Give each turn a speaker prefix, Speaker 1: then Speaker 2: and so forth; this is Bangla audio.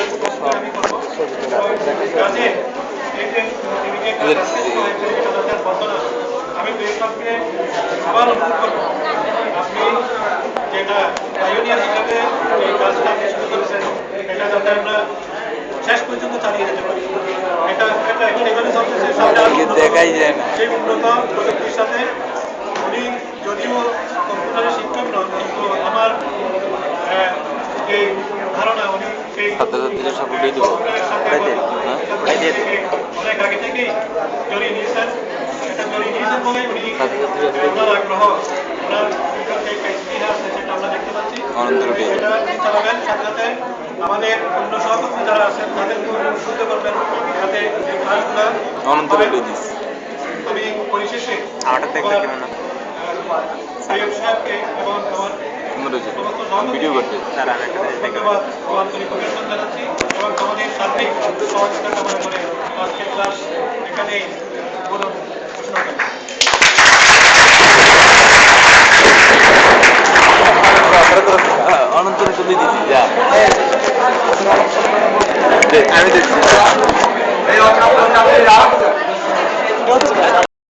Speaker 1: আমি করবো কাজে এই যে আমি প্রেসকে আবার অনুরোধ করবো আপনি যেটা পাইওনিয়ার হিসাবে এই কাজটা আপনি শুরু করেছেন এটা যাতে আমরা শেষ পর্যন্ত চালিয়ে যেতে পারি। এটা এখন এখানে চলতেছে সেই উন্নত প্রযুক্তির সাথে উনি যদিও কম্পিউটারের শিক্ষক নন কিন্তু আমার যে ধারণা উনি সেই কম্পিউটারের সাথে অনেক আগে থেকেই জড়িয়ে নিয়েছেন। এটা জড়িয়ে নিয়েছেন বলেই উনি ওনার আগ্রহ ওনার যে ইতিহাস সেটা আমরা দেখতে পাচ্ছি। এটা চালাবেন সাথে সাথে আমাদের অন্য সহকর্মী যারা আছেন তাদেরকেও উদ্বুদ্ধ করবেন যাতে এই ক্লাসগুলো আমি পরিশেষে সৈয়দ সাহেবকে এবং আমার
Speaker 2: ভিডিও করতে
Speaker 1: ধন্যবাদ ও আন্তরিক অভিনন্দন জানাচ্ছি এবং আমাদের সার্বিক সহযোগিতা কামনা করে আজকের ক্লাস এখানেই ঘোষণা করি।
Speaker 2: অনন্তর তুলে দিচ্ছি যা আমি দেখছি